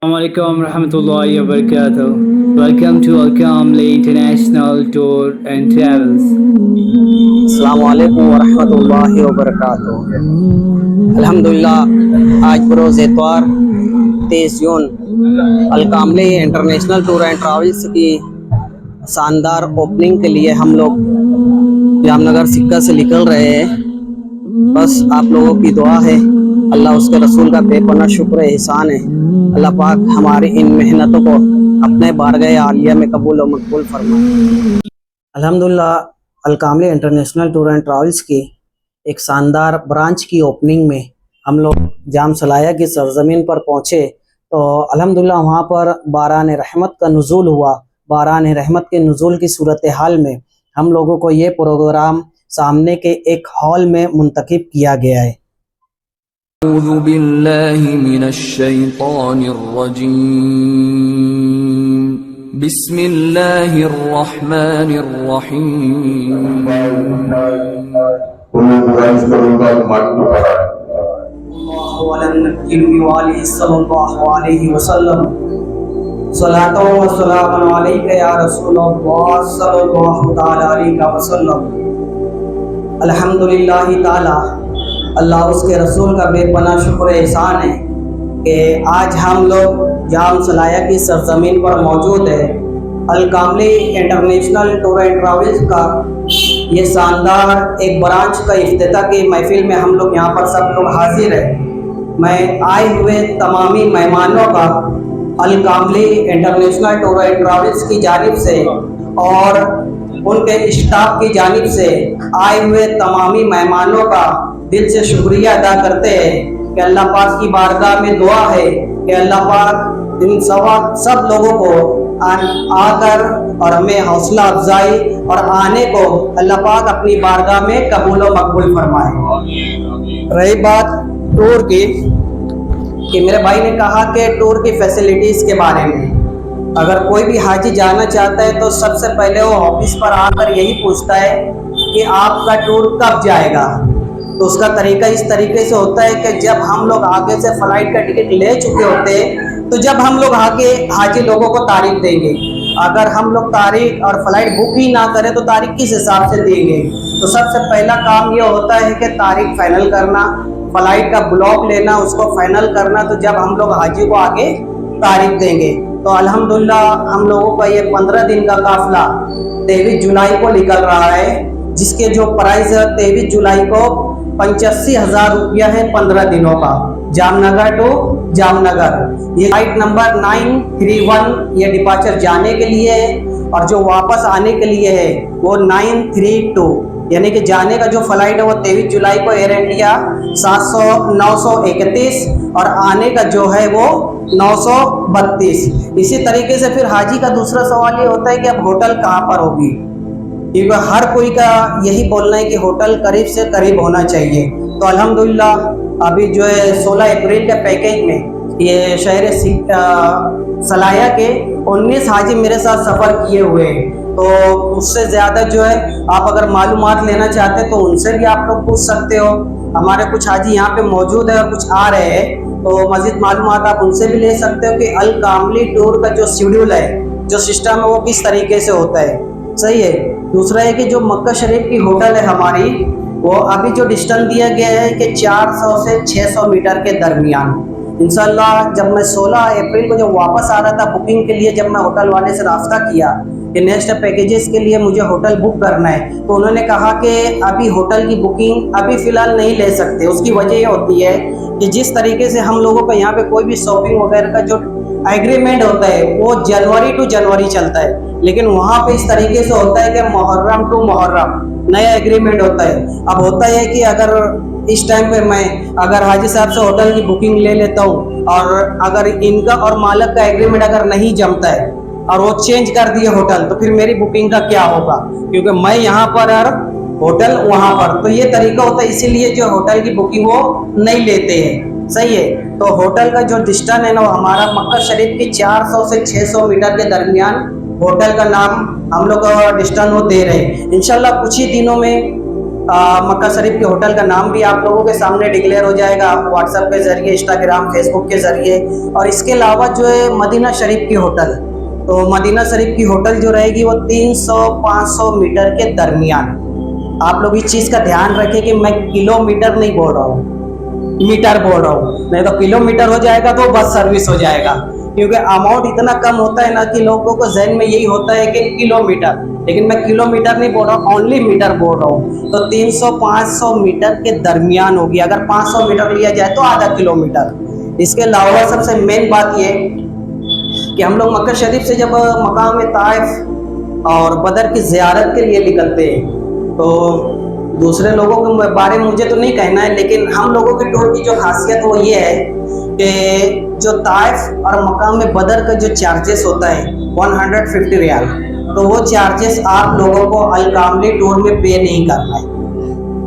Assalamualaikum warahmatullahi wabarakatuh. Welcome to Al-Kamli International Tour and Travels. अस्सलामुअलैकुम वरहमतुल्लाहि वबरकातुहू। अल्हम्दुलिल्लाह आज बरोज़ इतवार 23 जून अलकामली इंटरनेशनल टूर एंड ट्रैवल्स की शानदार ओपनिंग के लिए हम लोग जामनगर सिक्का से निकल रहे हैं। बस आप लोगों की दुआ है, अल्लाह उसके रसूल का बेपनाह शुक्र एहसान है। अल्लाह पाक हमारी इन मेहनतों को अपने बारगाह आलिया में कबूल और मकबूल फरमाए। अल्हम्दुलिल्लाह अलकामली इंटरनेशनल टूर एंड ट्रैवल्स की एक शानदार ब्रांच की ओपनिंग में हम लोग जाम सलाया की सरजमीन पर पहुँचे तो अल्हम्दुलिल्लाह वहाँ पर बारान रहमत का नुज़ूल हुआ। बारान रहमत के नुज़ूल की सूरत हाल में हम लोगों को ये प्रोग्राम सामने के एक हॉल में मुंतखब किया गया है। अऊज़ु बिल्लाहि मिनश शैतानिर रजीम। बिस्मिल्लाहिर रहमानिर रहीम। सल्लल्लाहु अलैहि वसल्लम सलातो व सलाम अलैका या रसूलल्लाह सल्लल्लाहु तआला अलैहि वसल्लम। अल्हम्दुलिल्लाह ताला अल्लाह उसके रसूल का बेपनाह शुक्र एहसान है कि आज हम लोग जाम सलाया की सरजमीन पर मौजूद है। अलकामली इंटरनेशनल टूर एंड ट्रैवल्स का ये शानदार एक ब्रांच का इफ्तिताह की महफिल में हम लोग यहाँ पर सब लोग हाजिर है। मैं आए हुए तमामी मेहमानों का अलकामली इंटरनेशनल टूर एंड ट्रैवल्स की जानिब से और उनके स्टाफ की जानिब से आए हुए तमामी मेहमानों का दिल से शुक्रिया अदा करते हैं कि अल्लाह पाक की बारगाह में दुआ है कि अल्लाह पाक इन सब लोगों को आकर और हमें हौसला अफजाई और आने को अल्लाह पाक अपनी बारगाह में कबूल और मकबूल फरमाए। रही बात टूर की कि मेरे भाई ने कहा कि टूर की फैसिलिटीज़ के बारे में अगर कोई भी हाजी जाना चाहता है तो सबसे पहले वो ऑफिस पर आकर यही पूछता है कि आपका टूर कब जाएगा। तो उसका तरीका इस तरीके से होता है कि जब हम लोग आगे से फ़्लाइट का टिकट ले चुके होते हैं तो जब हम लोग आगे हाजी लोगों को तारीख देंगे, अगर हम लोग तारीख और फ़्लाइट बुक ही ना करें तो तारीख किस हिसाब से देंगे। तो सबसे पहला काम ये होता है कि तारीख फाइनल करना, फ़्लाइट का ब्लॉक लेना, उसको फाइनल करना। तो जब हम लोग हाजी को आगे तारीख देंगे तो अल्हम्दुलिल्लाह हम लोगों का ये 15 दिन का काफिला 23 जुलाई को निकल रहा है, जिसके जो प्राइस है 23 जुलाई को 85,000 रुपया है 15 दिनों का। जामनगर टू जामनगर ये फ्लाइट नंबर 931 ये डिपार्चर जाने के लिए है और जो वापस आने के लिए है वो 932, यानी कि जाने का जो फ्लाइट है वो 23 जुलाई को एयर इंडिया 931 और आने का जो है वो 932। इसी तरीके से फिर हाजी का दूसरा सवाल ये होता है कि अब होटल कहाँ पर होगी, क्योंकि हर कोई का यही बोलना है कि होटल करीब से करीब होना चाहिए। तो अल्हम्दुलिल्लाह अभी जो है 16 अप्रैल के पैकेज में ये शहर सलाया के 19 हाजी मेरे साथ सफ़र किए हुए हैं। तो उससे ज़्यादा जो है आप अगर मालूमात लेना चाहते हैं तो उनसे भी आप लोग पूछ सकते हो। हमारे कुछ हाजी यहाँ पे मौजूद है और कुछ आ रहे हैं, तो मज़ीद मालूमात आप उनसे भी ले सकते हो कि अलकामली टूर का जो शेड्यूल है, जो सिस्टम है वो किस तरीके से होता है। सही है। दूसरा है कि जो मक्का शरीफ की होटल है हमारी, वो अभी जो डिस्टेंस दिया गया है कि 400 से 600 मीटर के दरमियान। इंशाल्लाह जब मैं 16 अप्रैल को जब वापस आ रहा था बुकिंग के लिए, जब मैं होटल वाले से रास्ता किया कि नेक्स्ट पैकेजेस के लिए मुझे होटल बुक करना है, तो उन्होंने कहा कि अभी होटल की बुकिंग अभी फ़िलहाल नहीं ले सकते। उसकी वजह ये होती है कि जिस तरीके से हम लोगों का यहाँ पे कोई भी शॉपिंग वगैरह का जो एग्रीमेंट होता है वो जनवरी टू जनवरी चलता है, लेकिन वहाँ पे इस तरीके से होता है कि मुहर्रम टू मुहर्रम नया एग्रीमेंट होता है। अब होता है कि अगर इस टाइम पे मैं अगर हाजी साहब से होटल की बुकिंग ले लेता हूँ और अगर इनका और मालिक का एग्रीमेंट अगर नहीं जमता है और वो चेंज कर दिए होटल, तो फिर मेरी बुकिंग का क्या होगा, क्योंकि मैं यहाँ पर और होटल वहाँ पर। तो ये तरीका होता है, इसीलिए जो होटल की बुकिंग वो नहीं लेते हैं। सही है। तो होटल का जो डिस्टेंस है ना, वो हमारा मक्का शरीफ की 400 से 600 मीटर के दरमियान होटल का नाम हम लोग डिस्टेंस वो दे रहे हैं। इंशाल्लाह कुछ ही दिनों में मक्का शरीफ के होटल का नाम भी आप लोगों के सामने डिक्लेयर हो जाएगा व्हाट्सएप के ज़रिए, इंस्टाग्राम, फेसबुक के ज़रिए। और इसके अलावा जो है मदीना शरीफ की होटल, तो मदीना शरीफ की होटल जो रहेगी वो 300-500 मीटर के दरमियान। आप लोग इस चीज़ का ध्यान रखें कि मैं किलोमीटर नहीं बोल रहा हूँ, मीटर बोल रहा हूँ। नहीं तो किलोमीटर हो जाएगा तो बस सर्विस हो जाएगा, क्योंकि अमाउंट इतना कम होता है ना कि लोगों को जहन में यही होता है कि किलोमीटर, लेकिन मैं किलोमीटर नहीं बोल रहा हूँ, ओनली मीटर बोल रहा हूँ। तो 300-500 मीटर के दरमियान होगी। अगर 500 मीटर लिया जाए तो आधा किलोमीटर। इसके अलावा सबसे मेन बात ये कि हम लोग मक्का शरीफ से जब मकाम ताइफ और बदर की ज़ियारत के लिए निकलते हैं, तो दूसरे लोगों के बारे में मुझे तो नहीं कहना है, लेकिन हम लोगों के टूर की जो खासियत वो ये है कि जो ताइफ और मकाम बदर का जो चार्जेस होता है 150 रियाल, तो वो चार्जेस आप लोगों को अल-कामली टूर में पे नहीं करना है,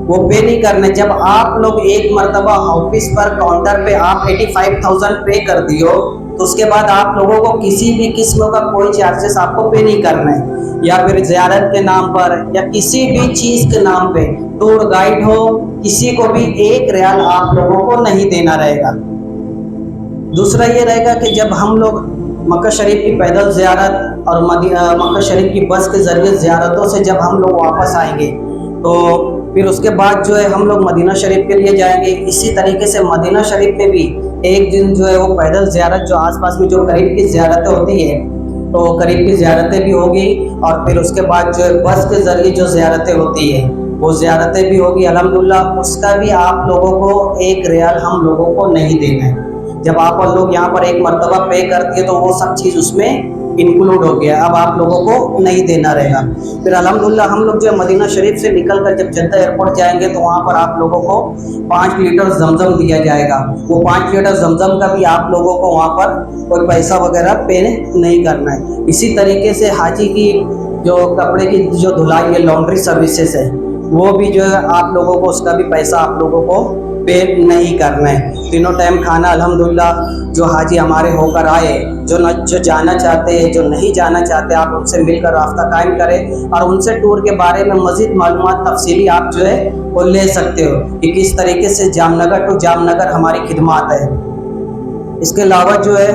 वो पे नहीं करना है। जब आप लोग एक मरतबा ऑफिस पर काउंटर पे आप 85,000 पे कर दियो, तो उसके बाद आप लोगों को किसी भी किस्म का कोई चार्जेस आपको पे नहीं करना है, या फिर ज़ियारत के नाम पर या किसी भी चीज़ के नाम पे, टूर गाइड हो, किसी को भी 1 रियाल आप लोगों को नहीं देना रहेगा। दूसरा ये रहेगा कि जब हम लोग मक्का शरीफ की पैदल ज़ियारत और मक्का शरीफ की बस के ज़रिए ज़ियारतों से जब हम लोग वापस आएंगे, तो फिर उसके बाद जो है हम लोग मदीना शरीफ के लिए जाएंगे। इसी तरीके से मदीना शरीफ में भी एक दिन जो है वो पैदल ज़ियारत, जो आसपास में जो करीब की ज़ियारतें होती है, तो करीब की ज़ियारतें भी होगी। और फिर उसके बाद जो है बस के ज़रिए जो ज़ियारतें होती है वो ज़ियारतें भी होगी अल्हम्दुलिल्लाह। उसका भी आप लोगों को 1 रियाल हम लोगों को नहीं देना है। जब आप लोग यहाँ पर एक मरतबा पे कर दिए तो वो सब चीज़ उसमें इंक्लूड हो गया, अब आप लोगों को नहीं देना रहेगा। फिर अल्हम्दुलिल्लाह हम लोग जो है मदीना शरीफ से निकल कर जब जद्दा एयरपोर्ट जाएंगे, तो वहाँ पर आप लोगों को 5 लीटर जमजम दिया जाएगा। वो 5 लीटर जमजम का भी आप लोगों को वहाँ पर कोई पैसा वगैरह पे नहीं करना है। इसी तरीके से हाजी की जो कपड़े की जो धुलाई है, लॉन्ड्री सर्विसेज है, वो भी जो है आप लोगों को उसका भी पैसा आप लोगों को पे नहीं करना है। तीनों टाइम खाना अल्हम्दुलिल्लाह जो हाजी हमारे होकर आए, जो जाना चाहते हैं, जो नहीं जाना चाहते, आप उनसे मिलकर रास्ता कायम करें और उनसे टूर के बारे में मज़ीद मालूमात तफसीली आप जो है वो ले सकते हो कि किस तरीके से जामनगर टू जामनगर हमारी खिदमत है। इसके अलावा जो है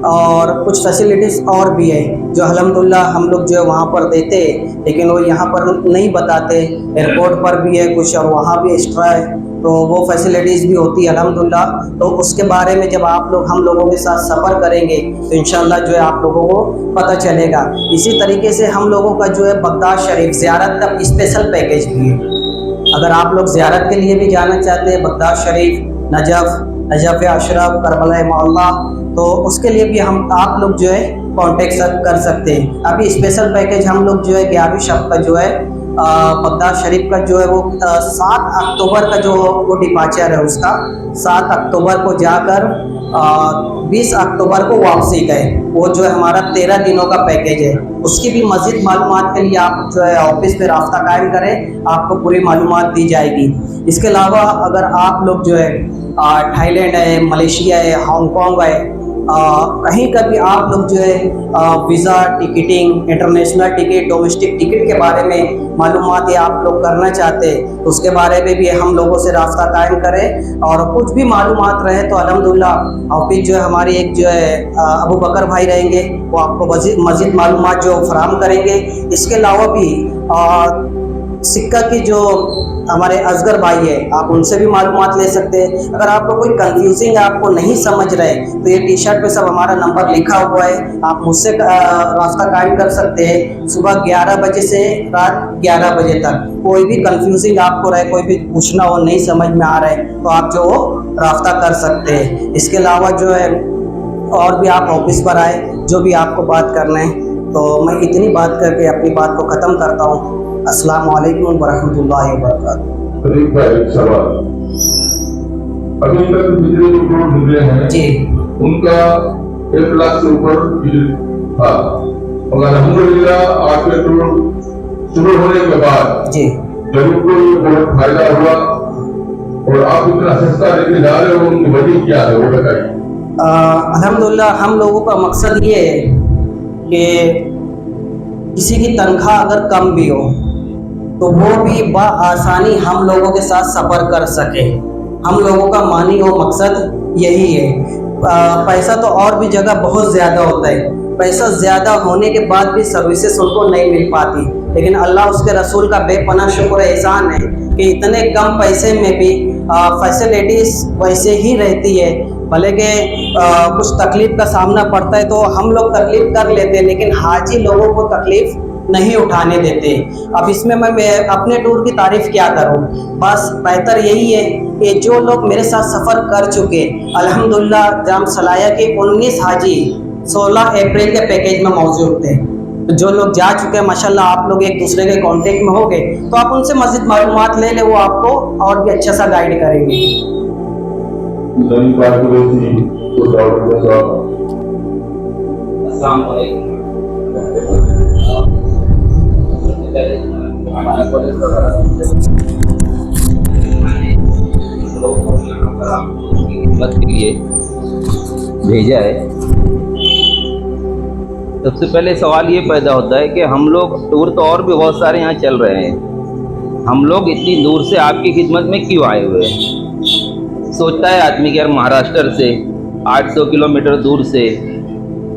और कुछ फैसिलिटीज़ और भी है जो अल्हम्दुलिल्लाह हम लोग जो है वहाँ पर देते हैं, लेकिन वो यहाँ पर नहीं बताते। एयरपोर्ट पर भी है कुछ और वहाँ भी एक्स्ट्रा है, तो वो फैसिलिटीज़ भी होती है अल्हम्दुलिल्लाह। तो उसके बारे में जब आप लोग हम लोगों के साथ सफ़र करेंगे तो इंशाअल्लाह जो है आप लोगों को पता चलेगा। इसी तरीके से हम लोगों का जो है बगदाद शरीफ ज़ियारत का स्पेशल पैकेज भी है। अगर आप लोग ज़ियारत के लिए भी जाना चाहते हैं बगदाद शरीफ, नजफ़ अशरफ, करबला मौला, तो उसके लिए भी हम आप लोग जो है कॉन्टेक्ट कर सकते हैं। अभी स्पेशल पैकेज हम लोग जो है 11वीं शब का जो है बगदाद शरीफ का जो है वो 7 अक्टूबर का जो वो डिपार्चर है उसका, 7 अक्टूबर को जाकर 20 अक्टूबर को वापसी का है। वो जो है हमारा 13 दिनों का पैकेज है। उसकी भी मज़ीद मालूमात के लिए आप जो है ऑफिस में रास्ता कायम करें, आपको पूरी मालूमात दी जाएगी। इसके अलावा अगर आप लोग जो है थाईलैंड है, मलेशिया है, हांगकॉन्ग है, कहीं का भी आप लोग जो है visa, ticketing, international ticket, domestic ticket के बारे में मालूमात आप लोग करना चाहते हैं तो उसके बारे में भी हम लोगों से रास्ता कायम करें। और कुछ भी मालूमात रहे तो अल्हम्दुलिल्लाह ऑफिस जो है हमारी एक जो है अबू बकर भाई रहेंगे, वो आपको मज़ीद मालूमात जो फराहम करेंगे। इसके अलावा भी सिक्का की जो हमारे असगर भाई है, आप उनसे भी मालूमात ले सकते हैं। अगर आपको कोई कंफ्यूजिंग आपको नहीं समझ रहे तो ये टी शर्ट पे सब हमारा नंबर लिखा हुआ है, आप मुझसे रास्ता कायम कर सकते हैं। सुबह 11 बजे से रात 11 बजे तक कोई भी कंफ्यूजिंग आपको रहे, कोई भी पूछना हो, नहीं समझ में आ रहा है, तो आप जो वो रास्ता कर सकते हैं। इसके अलावा जो है और भी आप ऑफिस पर आए, जो भी आपको बात करना है। तो मैं इतनी बात करके अपनी बात को ख़त्म करता हूँ। अस्सलाम वालेकुम वरहमतुल्लाहि वबरकातुहू। शरीफ का एक सवाल, अभी तक जितने जो करोड़ निकले हैं जी, उनका 1 लाख से ऊपर बिल था, मगर अल्हम्दुलिल्लाह 8 करोड़ शुरू होने के बाद जी, गरीब को ये बहुत फायदा हुआ। और आप इतना सस्ता लेके जा रहे हो, उनकी वजह क्या है वो बताइए। अल्हम्दुलिल्लाह हम लोगों का मकसद ये है कि किसी की तनख्वाह अगर कम भी हो तो वो भी बआसानी हम लोगों के साथ सफ़र कर सके। हम लोगों का मानी और मकसद यही है। पैसा तो और भी जगह बहुत ज़्यादा होता है, पैसा ज़्यादा होने के बाद भी सर्विसेज उनको नहीं मिल पाती, लेकिन अल्लाह उसके रसूल का बेपनाह शुक्र एहसान है कि इतने कम पैसे में भी फैसिलिटीज़ वैसे ही रहती है। भले के कुछ तकलीफ़ का सामना पड़ता है तो हम लोग तकलीफ़ कर लेते हैं, लेकिन हाजी लोगों को तकलीफ़ नहीं उठाने देते। अब इसमें मैं अपने टूर की तारीफ़ क्या करूं, बस बेहतर यही है कि जो लोग मेरे साथ सफ़र कर चुके, अल्हम्दुलिल्लाह जाम सलाया के 19 हाजी 16 अप्रैल के पैकेज में मौजूद थे। तो जो लोग जा चुके हैं माशाल्लाह, आप लोग एक दूसरे के कांटेक्ट में हो गए तो आप उनसे मज़ीद मालूमात ले ले, वो आपको और भी अच्छा सा गाइड करेंगे। नई बात हुई थी तो डॉक्टर साहब अस्सलाम वालेकुम। खिदमत के लिए भेजा है। सबसे पहले सवाल ये पैदा होता है कि हम लोग टूर तो और भी बहुत सारे यहाँ चल रहे हैं, हम लोग इतनी दूर से आपकी खिदमत में क्यों आए हुए हैं? सोचता है आदमी कि यार महाराष्ट्र से 800 किलोमीटर दूर से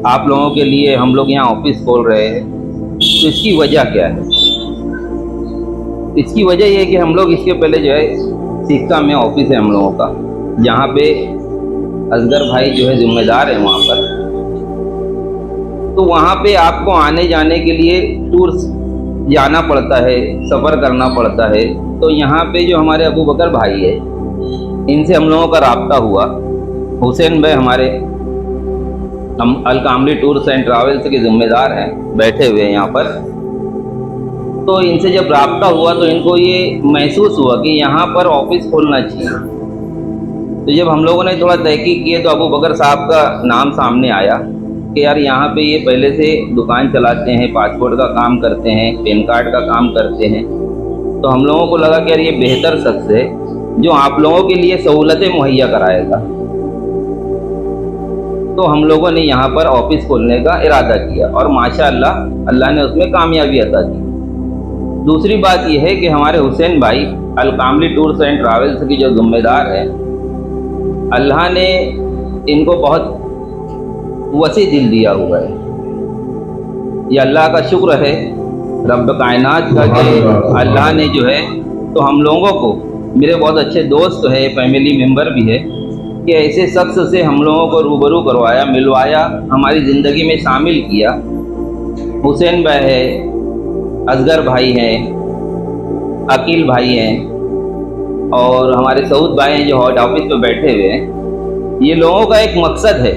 आप लोगों के लिए हम लोग यहाँ ऑफिस खोल रहे हैं, तो इसकी वजह क्या है? इसकी वजह ये है कि हम लोग इसके पहले जो है सिक्का में ऑफिस है हम लोगों का, जहाँ पे असगर भाई जो है जिम्मेदार है वहाँ पर। तो वहाँ पे आपको आने जाने के लिए टूर जाना पड़ता है, सफ़र करना पड़ता है। तो यहाँ पे जो हमारे अबू बकर भाई है, इनसे हम लोगों का राब्ता हुआ। हुसैन भाई हमारे हम अल कामली टूर्स एंड ट्रैवल्स के ज़िम्मेदार हैं, बैठे हुए हैं यहाँ पर। तो इनसे जब राब्ता हुआ तो इनको ये महसूस हुआ कि यहाँ पर ऑफिस खोलना चाहिए। तो जब हम लोगों ने थोड़ा तहकीक किए तो अबू बकर साहब का नाम सामने आया कि यार यहाँ पे ये पहले से दुकान चलाते हैं, पासपोर्ट का काम करते हैं, पैन कार्ड का काम करते हैं। तो हम लोगों को लगा कि यार ये बेहतर शख्स है जो आप लोगों के लिए सहूलतें मुहैया कराएगा। तो हम लोगों ने यहाँ पर ऑफिस खोलने का इरादा किया और माशाअल्लाह अल्लाह ने उसमें कामयाबी अता की। दूसरी बात यह है कि हमारे हुसैन भाई अल कामली टूर्स एंड ट्रैवल्स की जो जिम्मेदार है, अल्लाह ने इनको बहुत वसी दिल दिया हुआ है। ये अल्लाह का शुक्र है रब कायनात का कि अल्लाह ने जो है तो हम लोगों को, मेरे बहुत अच्छे दोस्त है, फैमिली मेम्बर भी है, कि ऐसे शख्स से हम लोगों को रूबरू करवाया, मिलवाया, हमारी ज़िंदगी में शामिल किया। हुसैन भाई है, असगर भाई हैं, अकील भाई हैं और हमारे सऊद भाई हैं जो हेड ऑफिस पे बैठे हुए हैं। ये लोगों का एक मकसद है,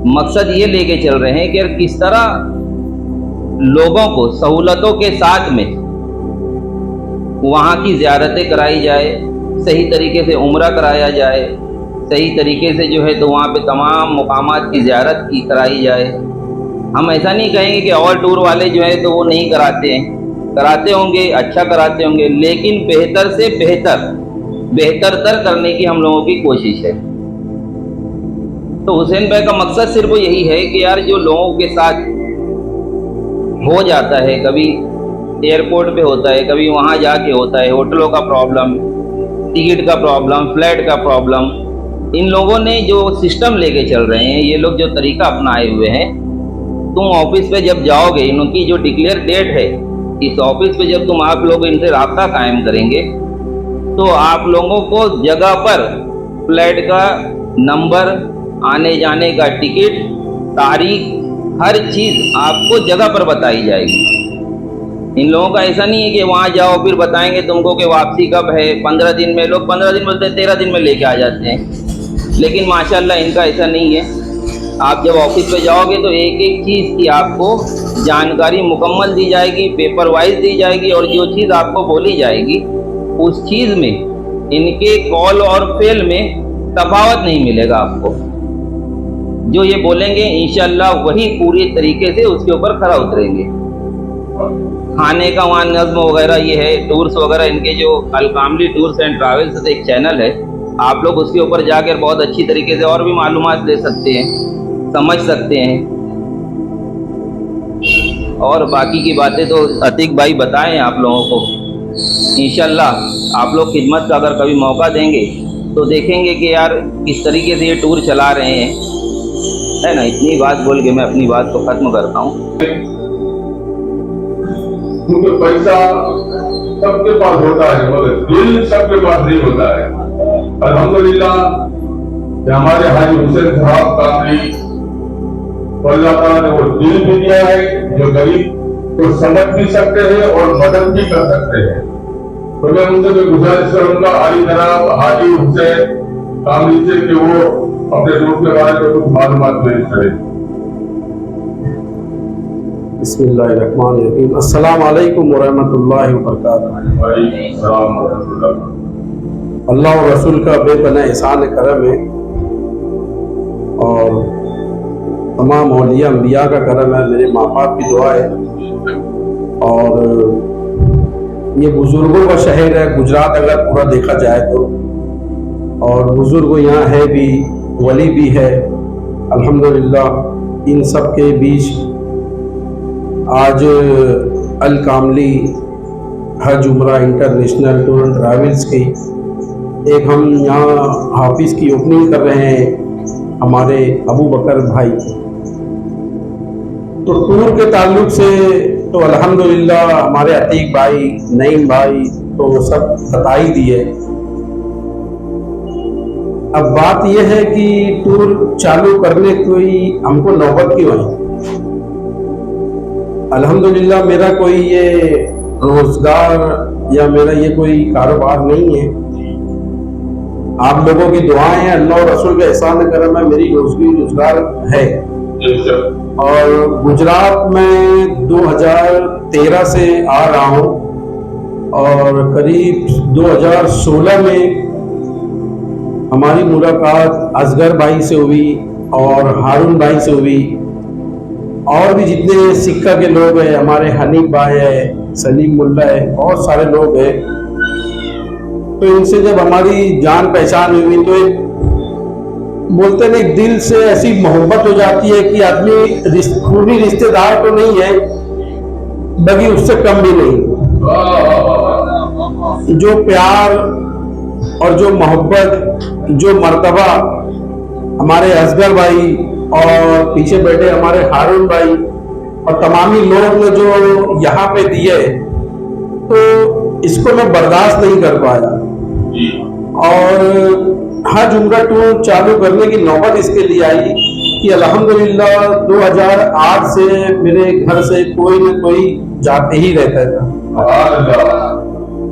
मकसद ये लेके चल रहे हैं कि यार किस तरह लोगों को सहूलतों के साथ में वहाँ की ज़ियारतें कराई जाए, सही तरीके से उम्रा कराया जाए, सही तरीके से जो है तो वहाँ पे तमाम मुकामात की ज़ियारत की कराई जाए। हम ऐसा नहीं कहेंगे कि और टूर वाले जो है तो वो नहीं कराते हैं, कराते होंगे, अच्छा कराते होंगे, लेकिन बेहतर से बेहतर करने की हम लोगों की कोशिश है। तो हुसैन भाई का मकसद सिर्फ यही है कि यार जो लोगों के साथ हो जाता है, कभी एयरपोर्ट पे होता है, कभी वहाँ जाके होता है, होटलों का प्रॉब्लम, टिकट का प्रॉब्लम, फ्लाइट का प्रॉब्लम, इन लोगों ने जो सिस्टम लेके चल रहे हैं, ये लोग जो तरीका अपनाए हुए हैं, तुम ऑफिस पे जब जाओगे, इनकी जो डिक्लेयर डेट है, इस ऑफिस पे जब तुम आप लोग इनसे राब्ता कायम करेंगे तो आप लोगों को जगह पर फ्लाइट का नंबर, आने जाने का टिकट, तारीख, हर चीज़ आपको जगह पर बताई जाएगी। इन लोगों का ऐसा नहीं है कि वहाँ जाओ फिर बताएंगे तुमको कि वापसी कब है, 15 दिन में, लोग 15 दिन बोलते हैं, 13 दिन में लेके आ जाते हैं। लेकिन माशाल्लाह इनका ऐसा नहीं है। आप जब ऑफिस पे जाओगे तो एक एक चीज़ की आपको जानकारी मुकम्मल दी जाएगी, पेपर वाइज दी जाएगी, और जो चीज़ आपको बोली जाएगी उस चीज़ में इनके कॉल और फेल में तफावत नहीं मिलेगा आपको। जो ये बोलेंगे इंशाल्लाह वही पूरी तरीके से उसके ऊपर खरा उतरेंगे। खाने का वहाँ नज़्म वगैरह ये है, टूर्स वगैरह, इनके जो अल कामली टूर्स एंड ट्रैवल्स से एक चैनल है, आप लोग उसके ऊपर जाकर बहुत अच्छी तरीके से और भी मालूमात ले सकते हैं, समझ सकते हैं। और बाकी की बातें तो अतीक भाई बताएं आप लोगों को। इंशाल्लाह आप लोग खिदमत का अगर कभी मौका देंगे तो देखेंगे कि यार किस तरीके से ये टूर चला रहे हैं, है ना। इतनी बात बोल के मैं अपनी बात को ख़त्म करता हूँ। क्योंकि पैसा सबके पास होता है मगर दिल सबके पास नहीं होता है। अल्हम्दुलिल्लाह हमारे हाजी हुसैन साहब कामली को अल्लाह ताला ने वो दिल भी दिया है जो गरीब को समझ भी सकते हैं और मदद भी कर सकते हैं। तो मैं उनसे भी गुजारिश करूंगा आली जनाब हाजी हुसैन कामली से कि वो अपने दोस्त के बारे में कुछ मालूमात पेश करें। बिस्मिल्लाहिर्रहमानिर्रहीम। अस्सलाम वालेकुम वरहमतुल्लाहि वबरकातुहू। अल्लाह और रसूल का बेपनाह एहसान करम है और तमाम औलिया अंबिया का करम है, मेरे माँ बाप की दुआ है। और ये बुज़ुर्गों का शहर है गुजरात अगर पूरा देखा जाए तो, और बुज़ुर्ग यहाँ है भी, वली भी है अल्हम्दुलिल्लाह। इन सब के बीच आज अल कामली हज उम्रा इंटरनेशनल टूर एंड ट्रैवल्स की एक हम यहाँ हाफिज़ की ओपनिंग कर रहे हैं हमारे अबू बकर भाई। तो टूर के ताल्लुक से तो अल्हम्दुलिल्लाह हमारे अतीक भाई, नईम भाई तो सब बता ही दिए। अब बात यह है कि टूर चालू करने की हमको नौबत क्यों आई। अल्हम्दुलिल्लाह मेरा कोई ये रोजगार या मेरा ये कोई कारोबार नहीं है। आप लोगों की दुआएं हैं, अल्लाह और रसूल का एहसान करम है, मेरी रोजगार है। और गुजरात में 2013 से आ रहा हूँ और करीब 2016 में हमारी मुलाकात असगर भाई से हुई और हारून भाई से हुई, और भी जितने सिक्का के लोग हैं, हमारे हनीफ भाई है, सलीम मुल्ला है, बहुत सारे लोग हैं। तो इनसे जब हमारी जान पहचान हुई तो एक बोलते नहीं, दिल से ऐसी मोहब्बत हो जाती है कि आदमी खूनी रिश्तेदार तो नहीं है बल्कि उससे कम भी नहीं। जो प्यार और जो मोहब्बत, जो मर्तबा हमारे असगर भाई और पीछे बैठे हमारे हारून भाई और तमामी लोग ने जो यहाँ पे दिए, तो इसको मैं बर्दाश्त नहीं कर पाया। और हज उम्रा टूर चालू करने की नौबत इसके लिए आई कि अल्हम्दुलिल्लाह 2008 से मेरे घर से कोई न कोई जाते ही रहता था।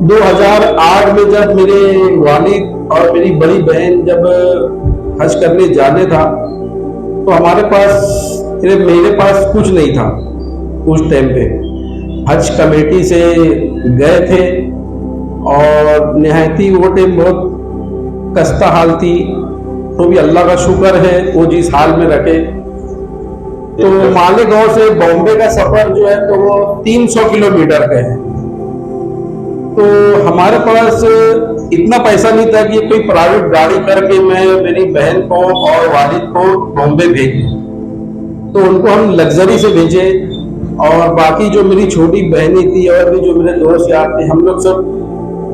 2008 में जब मेरे वालिद और मेरी बड़ी बहन जब हज करने जाने था तो हमारे पास, मेरे पास कुछ नहीं था उस टाइम पे। हज कमेटी से गए थे और निहायती वो टाइम बहुत कस्ता हाल थी, तो भी अल्लाह का शुक्र है वो जिस हाल में रखे। तो मालेगांव से बॉम्बे का सफर जो है तो वो 300 किलोमीटर का है। तो हमारे पास इतना पैसा नहीं था कि कोई प्राइवेट गाड़ी करके मैं मेरी बहन को और वालिद को बॉम्बे भेज दूं। तो उनको हम लग्जरी से भेजे और बाकी जो मेरी छोटी बहनें थी और भी जो मेरे दोस्त यार थे, हम लोग सब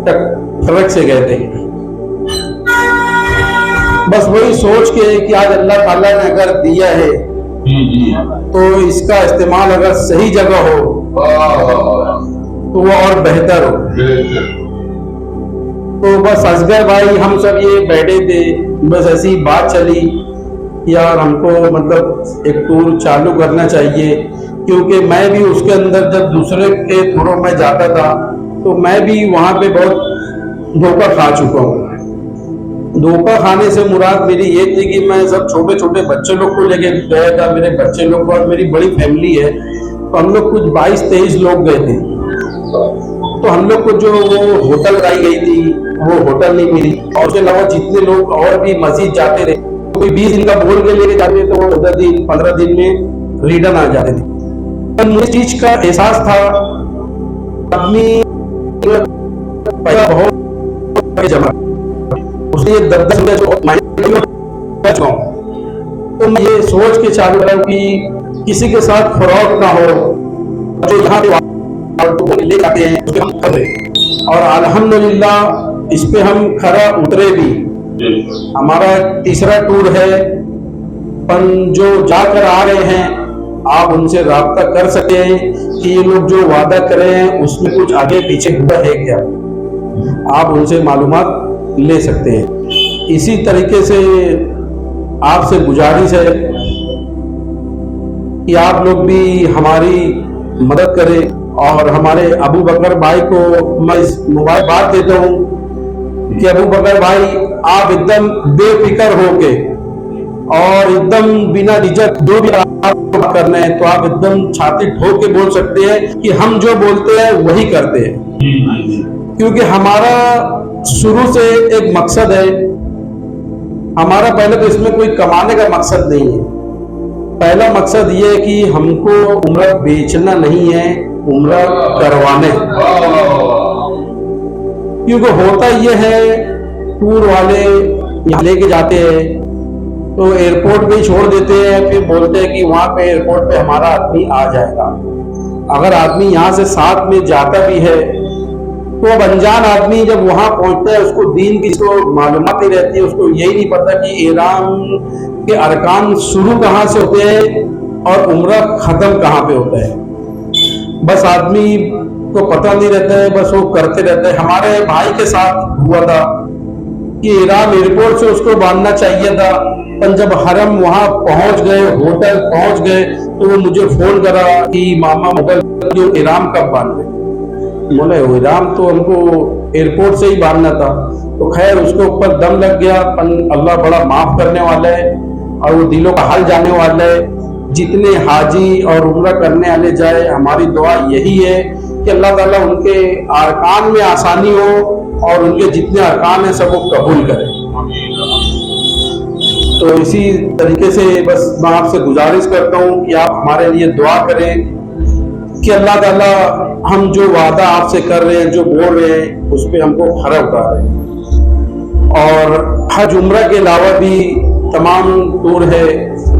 ट्रक से गए थे। बस वही सोच के कि आज अल्लाह ताला ने अगर दिया है तो इसका इस्तेमाल अगर सही जगह हो तो वो और बेहतर हो। तो बस असगर भाई हम सब ये बैठे थे, बस ऐसी बात चली यार हमको मतलब एक टूर चालू करना चाहिए, क्योंकि मैं भी उसके अंदर जब दूसरे के टूरों में जाता था तो मैं भी वहाँ पे बहुत धोखा खा चुका हूँ। धोखा खाने से मुराद मेरी ये थी कि मैं सब छोटे छोटे बच्चे लोग को लेके गया था, मेरे बच्चे लोग को, और मेरी बड़ी फैमिली है तो हम लोग कुछ 22-23 लोग गए थे। तो हम लोग को जो वो होटल कराई गई थी वो होटल नहीं मिली, और उसके अलावा जितने लोग और भी मस्जिद जाते थे तो कोई 20 दिन का बोल के लेके जाते तो वो 10 दिन 15 दिन में रिटर्न आ जाते थे। मुझे इस चीज का एहसास था, अपनी बहुत जमा उसने 10-10 तो मैं ये सोच के चालू करा कि किसी के साथ फ्रॉड ना हो जो यहाँ पे ले जाते हैं उसके हम कर रहे और अल्हम्दुलिल्लाह इस पे हम खरा उतरे भी। हमारा तीसरा टूर है, पर जो जाकर आ रहे हैं आप उनसे राब्ता कर सके कि ये लोग जो वादा करें उसमें कुछ आगे पीछे हुआ है क्या, आप उनसे मालूमात ले सकते हैं। इसी तरीके से आपसे गुजारिश है कि आप लोग भी हमारी मदद करें और हमारे अबू बकर भाई को मैं इस मोबाइल बात देता हूँ कि अबू बकर भाई आप एकदम बेफिक्र होके और एकदम बिना झिझक जो भी आप करना है तो आप एकदम छाती ठोक के बोल सकते हैं कि हम जो बोलते हैं वही करते हैं, क्योंकि हमारा शुरू से एक मकसद है। हमारा पहले तो इसमें कोई कमाने का मकसद नहीं है, पहला मकसद ये है कि हमको उम्र बेचना नहीं है, उम्र करवाने। क्योंकि होता ये है टूर वाले यहाँ लेके जाते हैं तो एयरपोर्ट पे छोड़ देते हैं, फिर बोलते हैं कि वहां पे एयरपोर्ट पे हमारा आदमी आ जाएगा। अगर आदमी यहाँ से साथ में जाता भी है तो अब अनजान आदमी जब वहां पहुंचता है उसको दीन की तो मालूमात नहीं रहती है, उसको यही नहीं पता कि इहराम के अरकान शुरू कहाँ से होते हैं और उम्र खत्म कहाँ पे होता है। बस आदमी को पता नहीं रहता है, बस वो करते रहते हैं। हमारे भाई के साथ हुआ था कि इहराम एयरपोर्ट से उसको बांधना चाहिए था, पर जब हरम वहां पहुंच गए, होटल पहुंच गए तो वो मुझे फोन करा कि मामा मुगल जो इहराम कब बांधे। बोले इहराम तो हमको एयरपोर्ट से ही बांधना था। तो खैर उसके ऊपर दम लग गया, पर अल्लाह बड़ा माफ करने वाला है और वो दिलों का हाल जाने वाला है। जितने हाजी और उम्रा करने वाले जाए, हमारी दुआ यही है कि अल्लाह ताला उनके अरकान में आसानी हो और उनके जितने अरकान हैं सब वो कबूल करे। तो इसी तरीके से बस मैं आपसे गुजारिश करता हूँ कि आप हमारे लिए दुआ करें कि अल्लाह ताला हम जो वादा आपसे कर रहे हैं, जो बोल रहे हैं, उस पर हमको खरा उतारे। और हज उम्रा के अलावा भी तमाम टूर है,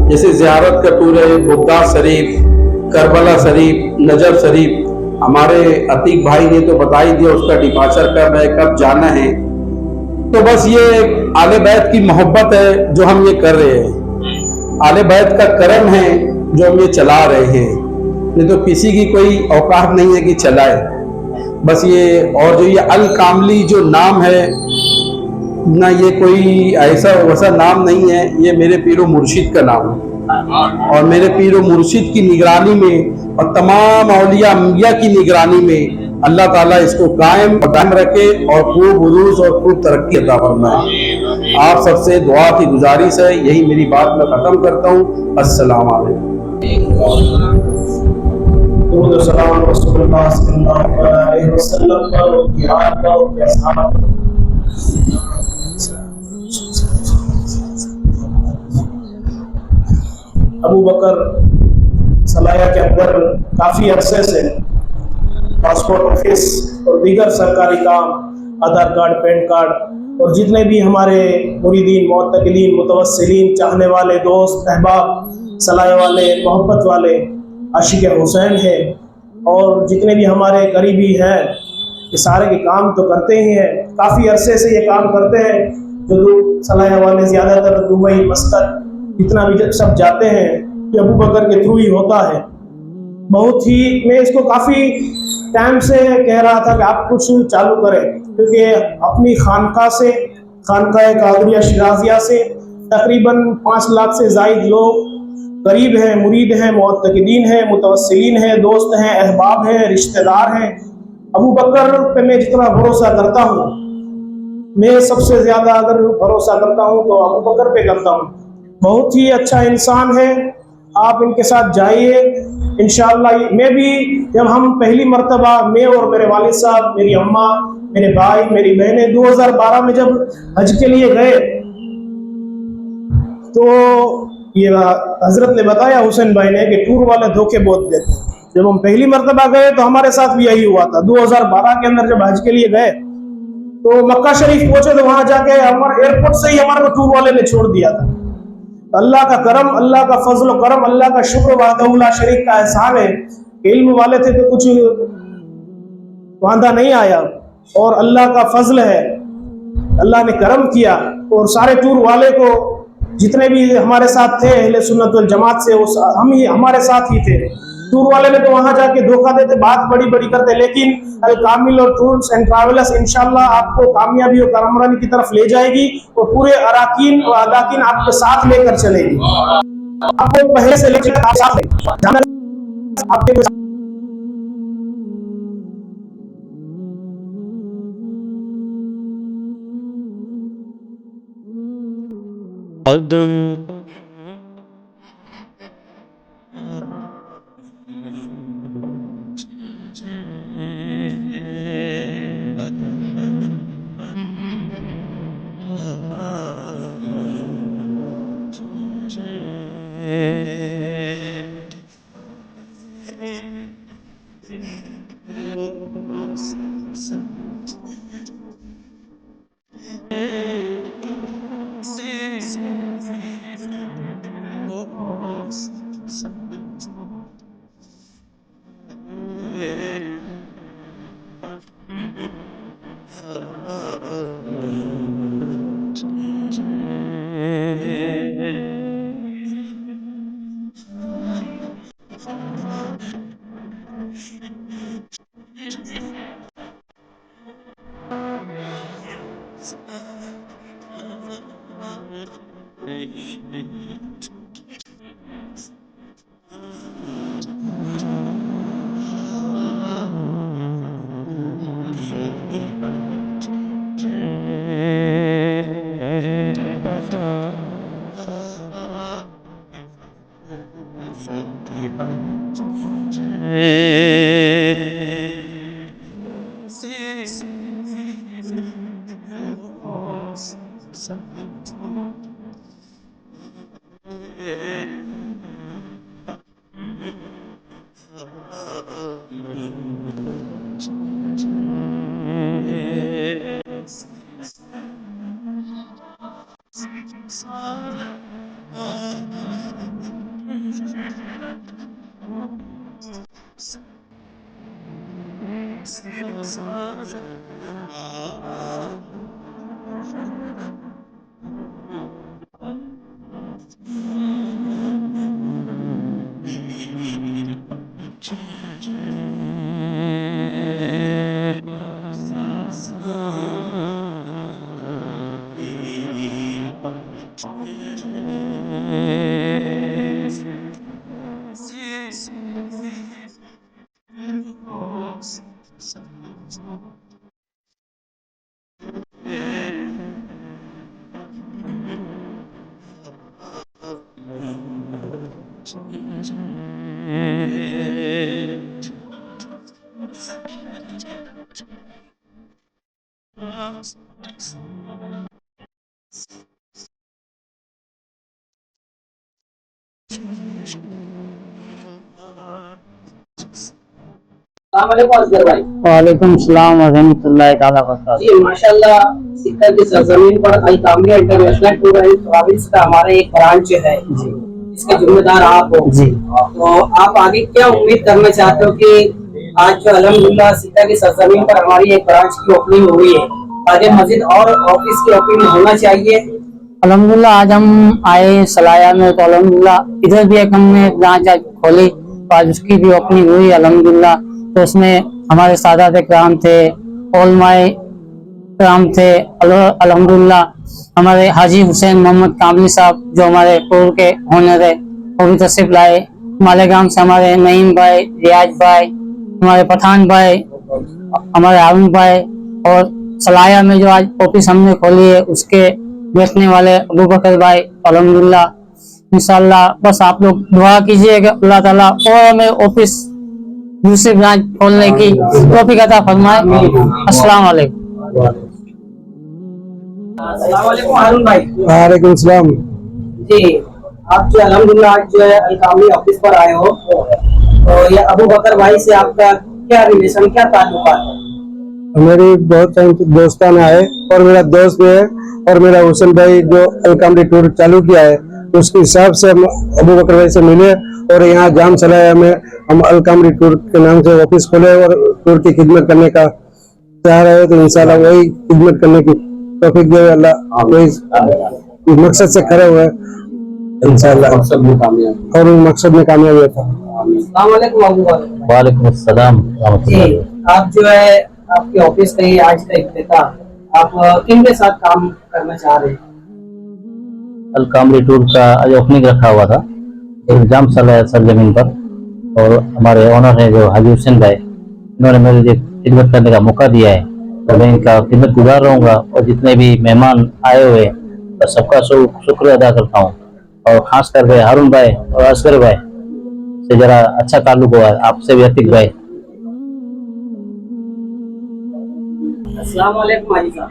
जैसे ज़ियारत का टूर है, बुग़दाद शरीफ, करबला शरीफ, नजफ शरीफ। हमारे अतीक भाई ने तो बता ही दिया उसका डिपार्चर कब है, कब जाना है। तो बस ये आले बैत की मोहब्बत है जो हम ये कर रहे हैं, आले बैत का करम है जो हम ये चला रहे हैं, नहीं तो किसी की कोई औकात नहीं है कि चलाए। बस ये और जो ये अल कामली जो नाम है ना, ये कोई ऐसा वैसा नाम नहीं है, ये मेरे पीरो मुर्शिद का नाम है और मेरे पीरो मुर्शिद की निगरानी में और तमाम औलिया अंबिया की निगरानी में अल्लाह ताला इसको कायम रखे और खूब उरूज और खूब तरक्की अता फरमाए। आप सबसे दुआ की गुजारिश है, यही मेरी बात मैं खत्म करता हूँ। अस्सलाम वालेकुम। अबू बकर सलाया के अंदर काफ़ी अरसे से पासपोर्ट ऑफिस और दीगर सरकारी काम, आधार कार्ड, पैन कार्ड और जितने भी हमारे मुरीदीन, मुअत्तकिलीन, मुतवस्सिलीन, चाहने वाले दोस्त, अहबाब, सलाया वाले, मोहब्बत वाले, आशिक हुसैन है और जितने भी हमारे करीबी हैं, ये सारे के काम तो करते ही हैं। काफ़ी अरसे से ये काम करते हैं। जो सलाया वाले ज़्यादातर दुबई, मस्कत, जितना भी सब जाते हैं ये अबू बकर के थ्रू ही होता है। बहुत ही मैं इसको काफ़ी टाइम से कह रहा था कि आप कुछ चालू करें, क्योंकि अपनी खानका से, खानका कादरिया शिराजिया से तकरीबन 5 लाख से ज़ायद लोग करीब हैं, मुरीद हैं, मुअत्तकिदीन हैं, मुतवस्सिलीन हैं, दोस्त हैं, अहबाब हैं, रिश्तेदार हैं। अबू बकर पे मैं जितना भरोसा करता हूँ, मैं सबसे ज़्यादा अगर भरोसा करता हूँ तो अबू बकर पे करता हूँ। बहुत ही अच्छा इंसान है, आप इनके साथ जाइए इंशाअल्लाह। मैं भी जब हम पहली मर्तबा, मैं और मेरे वालिद साहब, मेरी अम्मा, मेरे भाई, मेरी बहनें 2012 में जब हज के लिए गए तो ये हजरत ने बताया हुसैन भाई ने कि टूर वाले धोखे बहुत देते हैं। जब हम पहली मर्तबा गए तो हमारे साथ भी यही हुआ था। 2012 के अंदर जब हज के लिए गए तो मक्का शरीफ पहुंचे तो वहां जाके हमारे एयरपोर्ट से ही हमारे को टूर वाले ने छोड़ दिया था। अल्लाह का करम, अल्लाह का फजल करम, अल्लाह का शुक्र वहदहू ला शरीक का एहसान है इल्म वाले थे तो कुछ वांदा नहीं आया, और अल्लाह का फजल है, अल्लाह ने करम किया और सारे टूर वाले को जितने भी हमारे साथ थे अहले सुन्नत वल जमात से, वो हम ही हमारे साथ ही थे। टूर वाले ने तो वहां जाके धोखा देते, बात बड़ी बड़ी करते, लेकिन अल कामिल और टूर्स एंड ट्रैवलर्स इंशाल्लाह आपको कामयाबी और कामरानी की तरफ ले जाएगी और पूरे अराकीन और अदाकीन आपके साथ लेकर चलेगी। आपको पहले से लेकर आप साथ आपके वालेकुम सलाम व रहमतुल्लाहि ताला व बरकातहू। जी माशाल्लाह, सिक्का की सरजमीन पर अल कामिलिया इंटरनेशनल टूर एंड ट्रैवल्स का हमारा एक ब्रांच है जी, इसके जिम्मेदार आप हो जी। तो आप आगे क्या उम्मीद करना चाहते हो कि आज जो अल्हम्दुलिल्लाह सिक्का की सरजमीन पर हमारी एक ब्रांच की ओपनिंग हुई है, आगे मस्जिद और ऑफिस की ओपनिंग होना चाहिए? अल्हम्दुलिल्लाह आज हम आए सलाया में, तो अल्हम्दुलिल्लाह इधर भी एक हमने ब्रांच आज खोली, तो आज उसकी भी ओपनिंग हुई अल्हम्दुलिल्लाह। तो उसमें हमारे सादात इकराम थे, उलमाए इकराम थे, अल्हम्दुलिल्लाह हमारे हाजी हुसैन मोहम्मद कामली साहब जो हमारे टूर के ओनर है वो भी तशरीफ लाए। मालेगाम से हमारे नईम भाई, रियाज भाई, हमारे पठान भाई, हमारे हारून भाई, और सलाया में जो आज ऑफिस हमने खोली है उसके देखने वाले अबू बकर भाई, अल्हम्दुलिल्लाह इंशाअल्लाह। बस आप लोग दुआ कीजिएगा अल्लाह ताला और हमें ऑफिस दूसरी ब्रांच खोलने की तौफीक अता फरमाए। अस्सलाम वालेकुम। अस्सलाम वालेकुम हारून भाई। वालेकुम सलाम। जी, आप जो अल्हम्दुलिल्लाह आज जो है अल कामिली ऑफिस पर आए हो, तो ये अबू बकर भाई से आपका क्या रिलेशन, क्या ताल्लुकात है? मेरी बहुत टाइम दोस्ताना है और मेरा दोस्त भी है, और मेरा हुसैन भाई जो अल कामिली टूर चालू किया है उसके हिसाब से हम अबू बकर भाई से मिले और यहाँ जाम सलाया में हम अल कामली टूर के नाम से ऑफिस खोले और टूर की खिदमत करने का चाह रहे हो, तो इंशाल्लाह वही खिदमत करने की तौफीक दे अल्लाह। वही मकसद से खड़े हुए इंशाल्लाह, और उस मकसद में कामयाबी होता। वालेकुम अस्सलाम। जी, आप जो है आपके ऑफिस का ये आज का इफ्तिताह आप किन के साथ काम करना चाह रहे हैं? अल कामली टूर का आज ओपनिंग रखा हुआ था एक जाम सलाया सरजमीन पर, और हमारे ओनर है जो हाजी हुसैन भाई, इन्होंने मेरे लिए खिदमत करने का मौका दिया है, तो मैं इनका खिदमत गुजार रहूँगा। और जितने भी मेहमान आए हुए तो सबका शुक्र अदा करता हूँ, और खास करके हारून भाई और असगर भाई से जरा अच्छा ताल्लुक हुआ है, आपसे भी अतीक भाई। अस्सलाम वालेकुम हाजी साहब।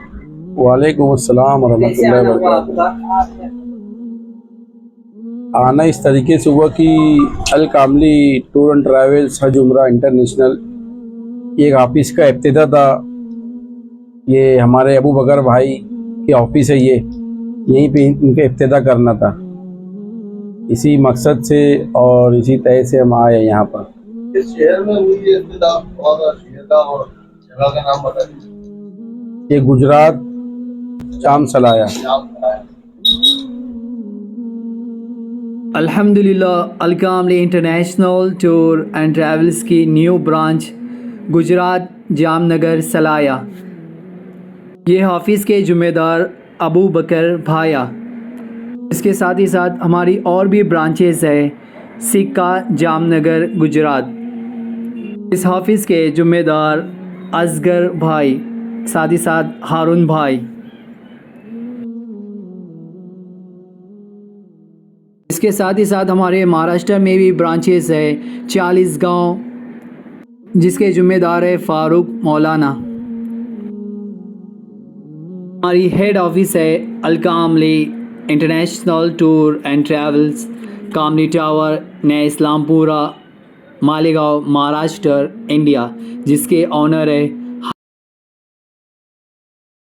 वालेकुम अस्सलाम कैसे वरहमतुल्लाहि आना हुआ वबरकातुहू। आपका? आना इस तरीके से हुआ कि अल कामली टूर एंड ट्रैवल्स हज उम्रा इंटरनेशनल एक ऑफिस का इब्तिदा था। ये हमारे अबू बकर भाई की ऑफिस है, ये यहीं पे इनका इब्तिदा करना था। इसी मकसद से और इसी तरह से हम आए यहाँ पर। इस शहर में हुई ये इब्तिदा और शहर का और जगह का नाम बताइए। ये गुजरात जाम सलाया। अल्हम्दुलिल्लाह अल Kamli international tour and travels की न्यू ब्रांच गुजरात जामनगर सलाया, ये ऑफिस के ज़िम्मेदार अबू बकर भाया। इसके साथ ही साथ हमारी और भी ब्रांचेस है सिक्का जामनगर गुजरात। इस ऑफिस के ज़िम्मेदार असगर भाई, साथ ही साथ हारून भाई। इसके साथ ही साथ हमारे महाराष्ट्र में भी ब्रांचेस है 40 गांव, जिसके ज़िम्मेदार है फारूक मौलाना। हमारी हेड ऑफिस है Al Kamli international tour and travels, Kamli tower, नया इस्लामपुरा, मालेगांव, महाराष्ट्र, इंडिया, जिसके ऑनर है